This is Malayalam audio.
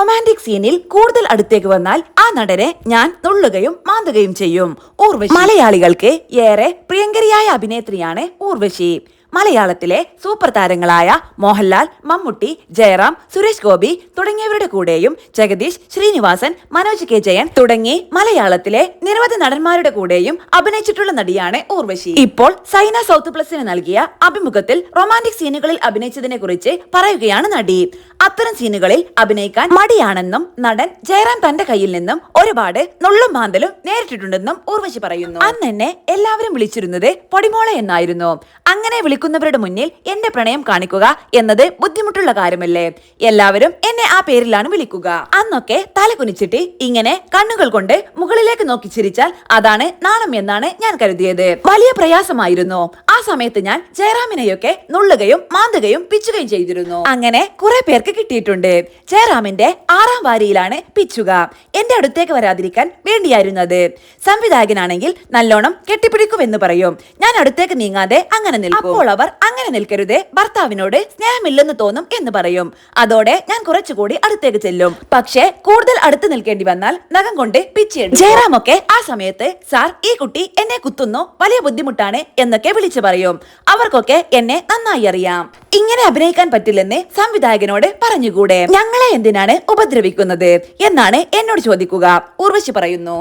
റൊമാൻറ്റിക് സീനിൽ കൂടുതൽ അടുത്തേക്ക് വന്നാൽ ആ നടനെ ഞാൻ നുള്ളുകയും മാന്തുകയും ചെയ്യും. ഊർവശി മലയാളികൾക്ക് ഏറെ പ്രിയങ്കരിയായ അഭിനേത്രിയാണ് ഊർവശി. മലയാളത്തിലെ സൂപ്പർ താരങ്ങളായ മോഹൻലാൽ, മമ്മൂട്ടി, ജയറാം, സുരേഷ് ഗോപി തുടങ്ങിയവരുടെ കൂടെയും ജഗദീഷ്, ശ്രീനിവാസൻ, മനോജ് കെ ജയൻ തുടങ്ങി മലയാളത്തിലെ നിരവധി നടന്മാരുടെ കൂടെയും അഭിനയിച്ചിട്ടുള്ള നടിയാണ് ഊർവശി. ഇപ്പോൾ സൈന സൗത്ത് പ്ലസിന് നൽകിയ അഭിമുഖത്തിൽ റൊമാൻറ്റിക് സീനുകളിൽ അഭിനയിച്ചതിനെ കുറിച്ച് പറയുകയാണ് നടി. അത്തരം സീനുകളിൽ അഭിനയിക്കാൻ മടിയാണെന്നും നടൻ ജയറാം തന്റെ കയ്യിൽ നിന്നും ഒരുപാട് നുള്ളും മാന്തലും നേരിട്ടിട്ടുണ്ടെന്നും ഊർവശി പറയുന്നു. അന്ന് എന്നെ എല്ലാവരും വിളിച്ചിരുന്നത് പൊടിമോളെ എന്നായിരുന്നു. അങ്ങനെ വിളിക്കുന്നവരുടെ മുന്നിൽ എന്റെ പ്രണയം കാണിക്കുക എന്നത് ബുദ്ധിമുട്ടുള്ള കാര്യമല്ലേ? എല്ലാവരും എന്നെ ആ പേരിലാണ് വിളിക്കുക. അന്നൊക്കെ തല കുനിച്ചിട്ട് ഇങ്ങനെ കണ്ണുകൾ കൊണ്ട് മുകളിലേക്ക് നോക്കി ചിരിച്ചാൽ അതാണ് നാണം എന്നാണ് ഞാൻ കരുതിയത്. വലിയ പ്രയാസമായിരുന്നു. ആ സമയത്ത് ഞാൻ ജയറാമിനെയൊക്കെ നുള്ളുകയും മാന്തുകയും പിച്ചുകയും ചെയ്തിരുന്നു. അങ്ങനെ കുറെ പേർക്ക് കിട്ടിയിട്ടുണ്ട്. ജയറാമിന്റെ 6ാം വാരിയിലാണ് പിച്ചുക. എന്റെ അടുത്തേക്ക് വരാതിരിക്കാൻ വേണ്ടിയായിരുന്നത്. സംവിധായകനാണെങ്കിൽ നല്ലോണം കെട്ടിപ്പിടിക്കുമെന്ന് പറയും. ഞാൻ അടുത്തേക്ക് നീങ്ങാതെ അങ്ങനെ നിൽക്കും. അപ്പോൾ അവർ അങ്ങനെ നിൽക്കരുത്, ഭർത്താവിനോട് സ്നേഹമില്ലെന്ന് തോന്നും എന്ന് പറയും. അതോടെ ഞാൻ കുറച്ചുകൂടി അടുത്തേക്ക് ചെല്ലും. പക്ഷേ കൂടുതൽ അടുത്ത് നിൽക്കേണ്ടി വന്നാൽ നഖം കൊണ്ട് പിച്ചെടുക്കും. ജയറാമൊക്കെ ആ സമയത്ത് സാർ ഈ കുട്ടി എന്നെ കുത്തുന്നു, വലിയ ബുദ്ധിമുട്ടാണ് എന്നൊക്കെ വിളിച്ചു പറയും. അവർക്കൊക്കെ എന്നെ നന്നായി അറിയാം. ഇങ്ങനെ അഭിനയിക്കാൻ പറ്റില്ലെന്ന് സംവിധായകനോട് പറഞ്ഞുകൂടെ? ഞങ്ങളെ എന്തിനാണ് ഉപദ്രവിക്കുന്നത് എന്നാണ് എന്നോട് ചോദിക്കുക. ഊർവശി പറയുന്നു.